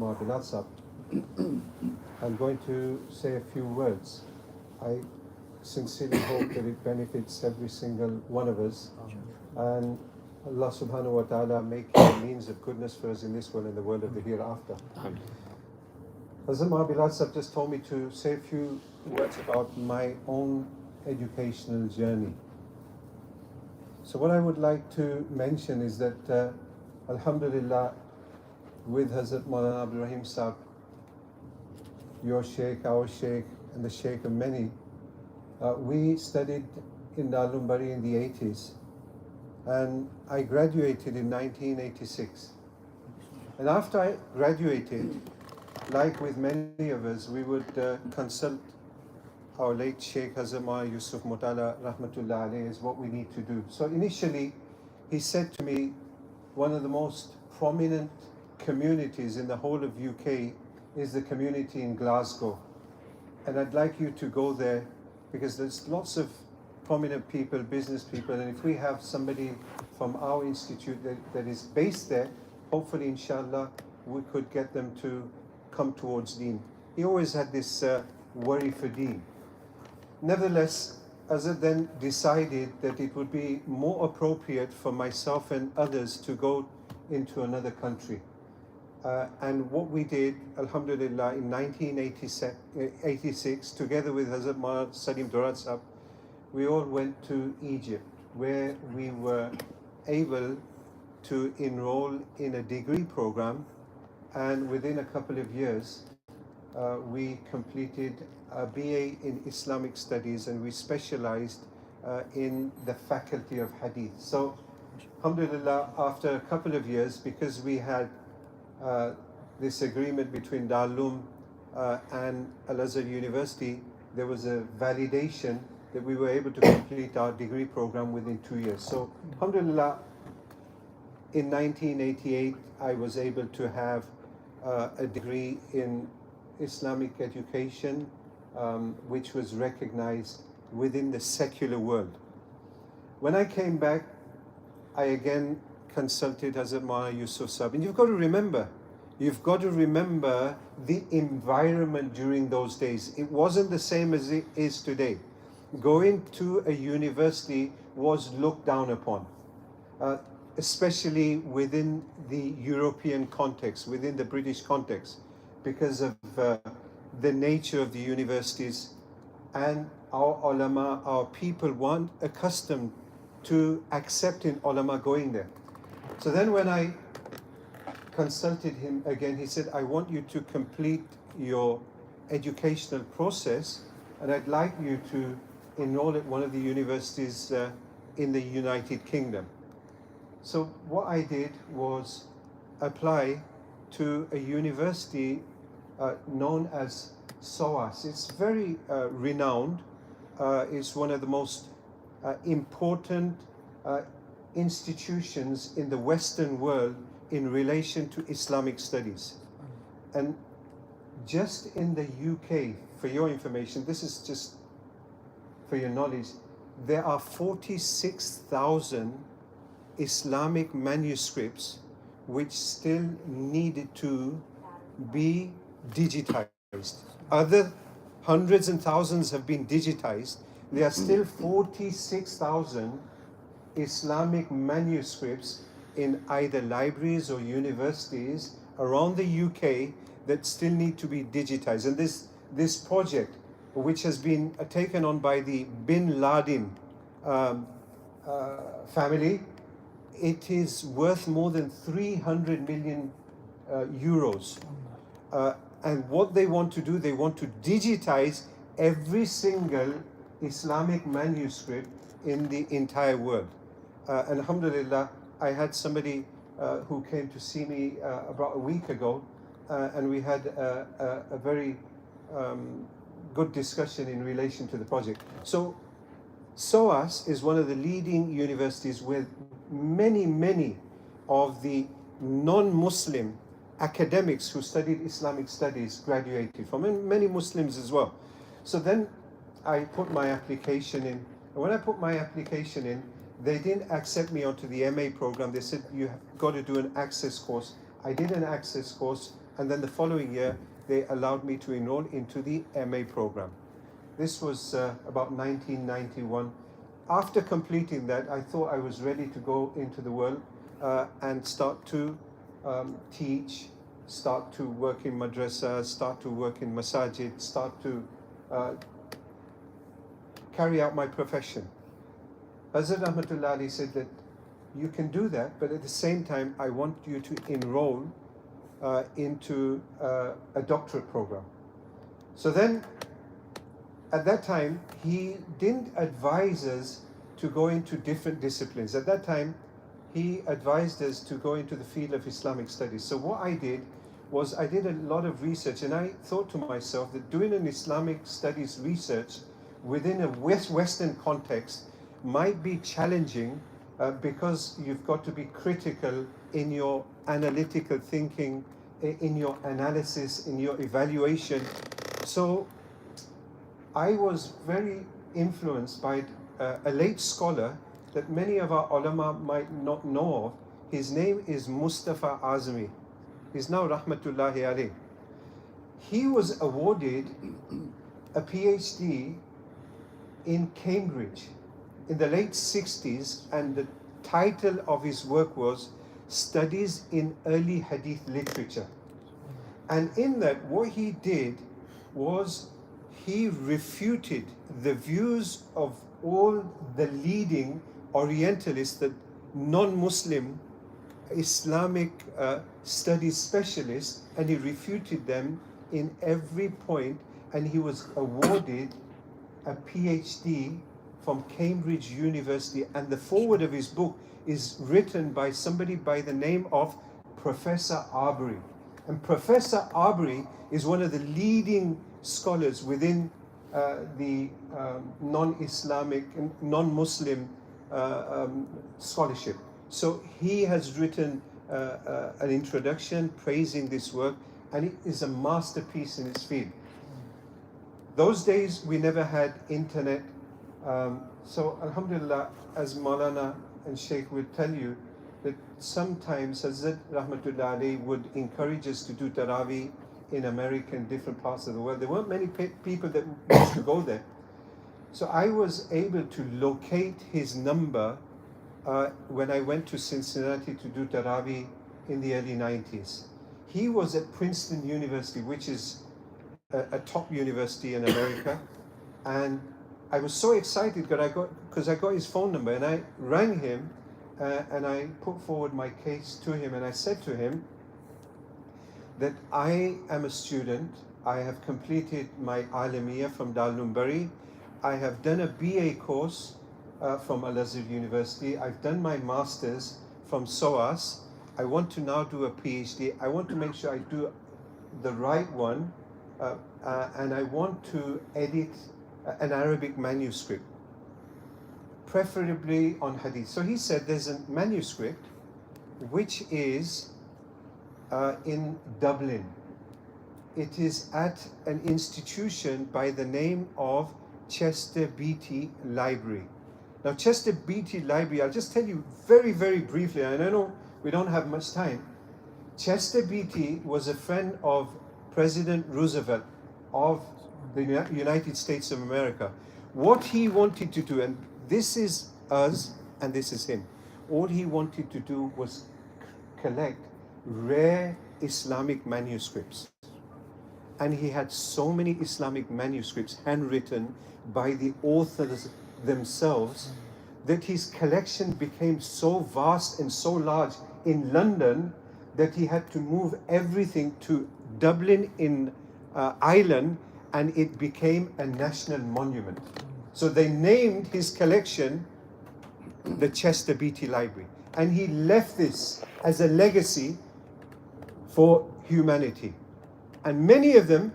Marbilazab, I'm going to say a few words. I sincerely hope that it benefits every single one of us, and Allah subhanahu wa ta'ala make it a means of goodness for us in this world and the world of the hereafter. Hazrat Marbilazab just told me to say a few words about my own educational journey. So what I would like to mention is that Alhamdulillah, with Hazrat Maulana Abdul Raheem Sahib, your Shaykh, our Shaykh, and the Shaykh of many, we studied in Darul Bari in the 80s, and I graduated in 1986. And after I graduated, like with many of us, we would consult our late Shaykh Hazrat Maulana Yusuf Mutala Rahmatullah alayhi is what we need to do. So initially, he said to me, one of the most prominent communities in the whole of UK is the community in Glasgow. And I'd like you to go there because there's lots of prominent people, business people, and if we have somebody from our institute that is based there, hopefully, inshallah, we could get them to come towards Deen. He always had this worry for Deen. Nevertheless, Azad then decided that it would be more appropriate for myself and others to go into another country. And what we did, Alhamdulillah, in 1986, together with Hazrat Maulana Salim Durad Sahab, we all went to Egypt, where we were able to enroll in a degree program, and within a couple of years, we completed a BA in Islamic Studies, and we specialized in the faculty of Hadith. So, Alhamdulillah, after a couple of years, because we had this agreement between Darul and Al-Azhar University, there was a validation that we were able to complete our degree program within 2 years. So, Alhamdulillah, in 1988, I was able to have a degree in Islamic education, which was recognized within the secular world. When I came back, I again consulted Hazrat Maulana Yusuf Sahib. And you've got to remember the environment during those days. It wasn't the same as it is today. Going to a university was looked down upon, especially within the European context, within the British context, because of the nature of the universities, and our ulama, our people weren't accustomed to accepting ulama going there. So then when I consulted him again, he said, I want you to complete your educational process, and I'd like you to enroll at one of the universities in the United Kingdom. So what I did was apply to a university known as SOAS. It's very renowned. It's one of the most important institutions in the Western world in relation to Islamic studies. And just in the UK, for your information, this is just for your knowledge, there are 46,000 Islamic manuscripts which still needed to be digitized. Other hundreds and thousands have been digitized. There are still 46,000 Islamic manuscripts in either libraries or universities around the UK that still need to be digitized. And this project, which has been taken on by the Bin Laden family, it is worth more than 300 million euros. And what they want to do, they want to digitize every single Islamic manuscript in the entire world. And alhamdulillah, I had somebody who came to see me about a week ago, and we had a very good discussion in relation to the project. So SOAS is one of the leading universities with many of the non-Muslim academics who studied Islamic studies graduated from, and many Muslims as well. So then I put my application in, and when I put my application in, they didn't accept me onto the MA program. They said, you have got to do an access course. I did an access course, and then the following year they allowed me to enroll into the MA program. This was about 1991. After completing that, I thought I was ready to go into the world and start to teach, start to work in madrasa, start to work in masajid, start to carry out my profession. Hazrat Rahmatullah Ali said that you can do that, but at the same time, I want you to enroll into a doctorate program. So then, at that time, he didn't advise us to go into different disciplines. At that time, he advised us to go into the field of Islamic studies. So what I did was I did a lot of research, and I thought to myself that doing an Islamic studies research within a Western context might be challenging because you've got to be critical in your analytical thinking, in your analysis, in your evaluation. So I was very influenced by a late scholar that many of our ulama might not know of. His name is Mustafa Azmi. He's now Rahmatullahi alayh. He was awarded a PhD in Cambridge in the late 60s, and the title of his work was Studies in Early Hadith Literature. And in that, what he did was he refuted the views of all the leading Orientalists, the non-Muslim Islamic studies specialists, and he refuted them in every point, and he was awarded a PhD from Cambridge University. And the foreword of his book is written by somebody by the name of Professor Arbery. And Professor Arbery is one of the leading scholars within the non-Islamic, non-Muslim scholarship. So he has written an introduction praising this work, and it is a masterpiece in its field. Those days we never had internet, so Alhamdulillah, as Maulana and Shaykh will tell you, that sometimes Hazrat Rahmatullah Ali would encourage us to do Taraweeh in America and different parts of the world. There weren't many people that used to go there. So I was able to locate his number when I went to Cincinnati to do Taraweeh in the early 90s. He was at Princeton University, which is a top university in America. And I was so excited because I got his phone number, and I rang him and I put forward my case to him, and I said to him that I am a student. I have completed my Alamiya from Darul Bari. I have done a BA course from Al-Azhar University. I've done my master's from SOAS. I want to now do a PhD. I want to make sure I do the right one, and I want to edit an Arabic manuscript, preferably on hadith. So he said there's a manuscript which is in Dublin. It is at an institution by the name of Chester Beatty Library. Now, Chester Beatty Library, I'll just tell you very, very briefly, and I know we don't have much time. Chester Beatty was a friend of President Roosevelt of the United States of America. What he wanted to do, and this is us and this is him, all he wanted to do was collect rare Islamic manuscripts. And he had so many Islamic manuscripts handwritten by the authors themselves that his collection became so vast and so large in London that he had to move everything to Dublin in Ireland, and it became a national monument. So they named his collection the Chester Beatty Library, and he left this as a legacy for humanity. And many of them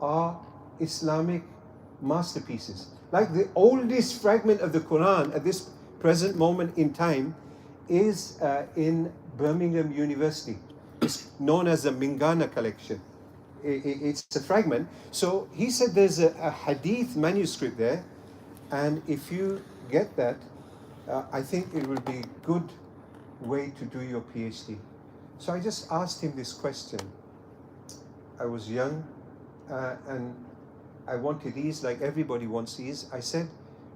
are Islamic masterpieces. Like the oldest fragment of the Quran at this present moment in time is in Birmingham University. It's known as the Mingana collection. It's a fragment. So he said there's a hadith manuscript there, and if you get that, I think it will be a good way to do your PhD. So I just asked him this question. I was young, and I wanted these like everybody wants these. I said,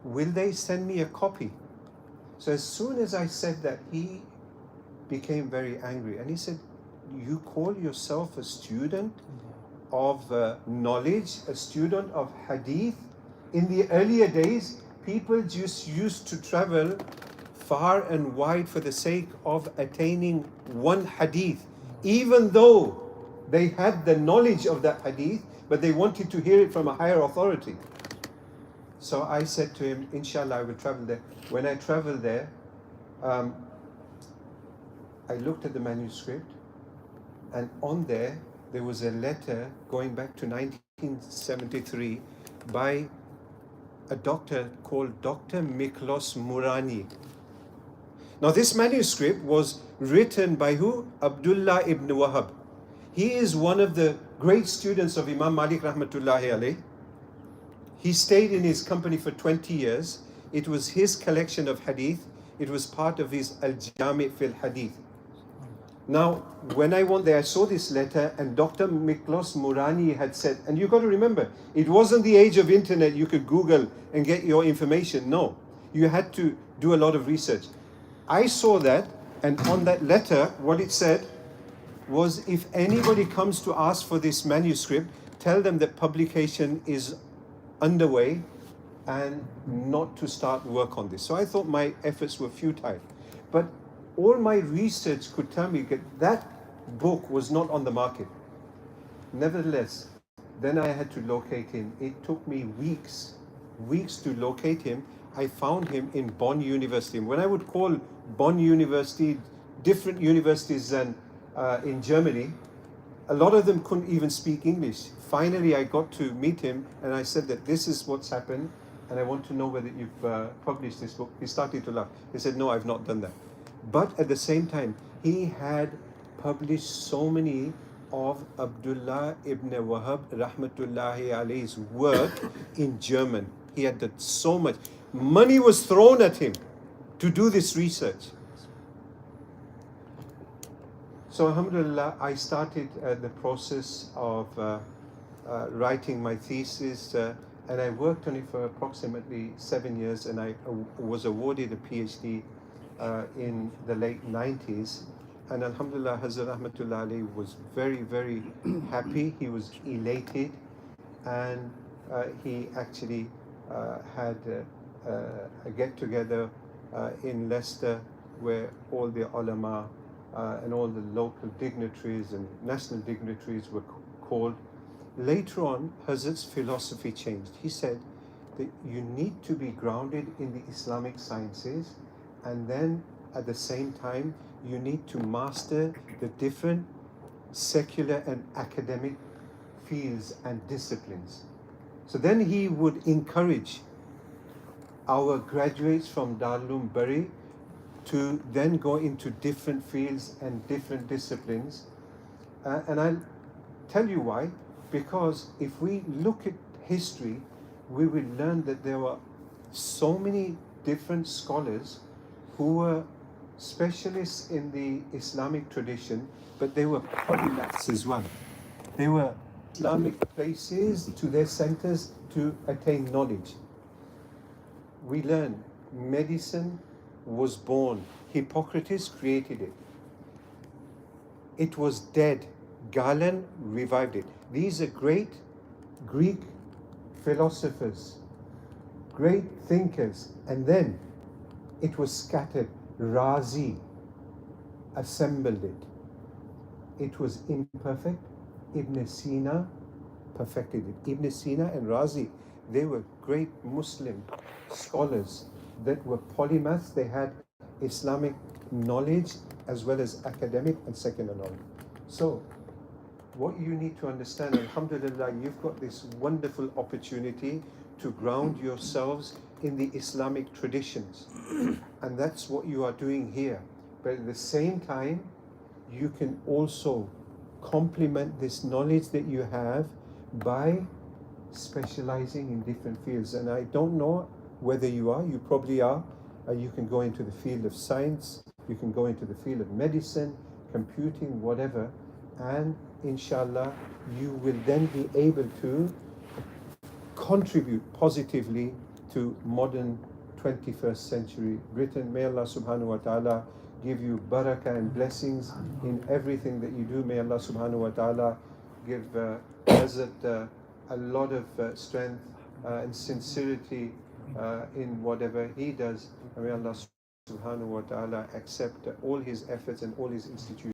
will they send me a copy? So as soon as I said that, he became very angry, and he said, you call yourself a student of knowledge, a student of hadith? In the earlier days, people just used to travel far and wide for the sake of attaining one hadith, even though they had the knowledge of that hadith, but they wanted to hear it from a higher authority. So I said to him, inshallah, I will travel there. When I traveled there, I looked at the manuscript, and on there was a letter going back to 1973 by a doctor called Dr. Miklos Murani. Now this manuscript was written by who? Abdullah ibn Wahab. He is one of the great students of Imam Malik rahmatullahi alayh. He stayed in his company for 20 years. It was his collection of hadith. It was part of his Al-Jami' fil Hadith. Now, when I went there, I saw this letter, and Dr. Miklos Murani had said, and you got to remember, it wasn't the age of internet, you could Google and get your information. No, you had to do a lot of research. I saw that, and on that letter, what it said was, if anybody comes to ask for this manuscript, tell them that publication is underway and not to start work on this. So I thought my efforts were futile. But all my research could tell me that that book was not on the market. Nevertheless, then I had to locate him. It took me weeks to locate him. I found him in Bonn University. When I would call Bonn University, different universities in Germany, a lot of them couldn't even speak English. Finally, I got to meet him, and I said that this is what's happened, and I want to know whether you've published this book. He started to laugh. He said, no, I've not done that. But at the same time, he had published so many of Abdullah ibn Wahab rahmatullahi alayhi's work in German. He had done so much. Money was thrown at him to do this research. So alhamdulillah, I started the process of writing my thesis, and I worked on it for approximately 7 years, and I was awarded a PhD in the late 90s. And alhamdulillah, Hazrat Rahmatullah Ali was very, very happy. He was elated, and he actually had a get-together in Leicester where all the ulama and all the local dignitaries and national dignitaries were called. Later on, Hazrat's philosophy changed. He said that you need to be grounded in the Islamic sciences, and then at the same time, you need to master the different secular and academic fields and disciplines. So then he would encourage our graduates from Darul Bari to then go into different fields and different disciplines. And I'll tell you why. Because if we look at history, we will learn that there were so many different scholars who were specialists in the Islamic tradition, but they were polymaths as well. They were Islamic places to their centers to attain knowledge. We learn medicine was born. Hippocrates created it. It was dead. Galen revived it. These are great Greek philosophers, great thinkers, and then it was scattered. Razi assembled it. It was imperfect. Ibn Sina perfected it. Ibn Sina and Razi, they were great Muslim scholars that were polymaths. They had Islamic knowledge as well as academic and secular knowledge. So what you need to understand, alhamdulillah, you've got this wonderful opportunity to ground yourselves in the Islamic traditions. And that's what you are doing here. But at the same time, you can also complement this knowledge that you have by specializing in different fields. And I don't know whether you are, you probably are. You can go into the field of science, you can go into the field of medicine, computing, whatever. And inshallah, you will then be able to contribute positively to modern 21st century Britain. May Allah subhanahu wa ta'ala give you barakah and blessings in everything that you do. May Allah subhanahu wa ta'ala give Hazrat a lot of strength and sincerity in whatever he does. And may Allah subhanahu wa ta'ala accept all his efforts and all his institutions.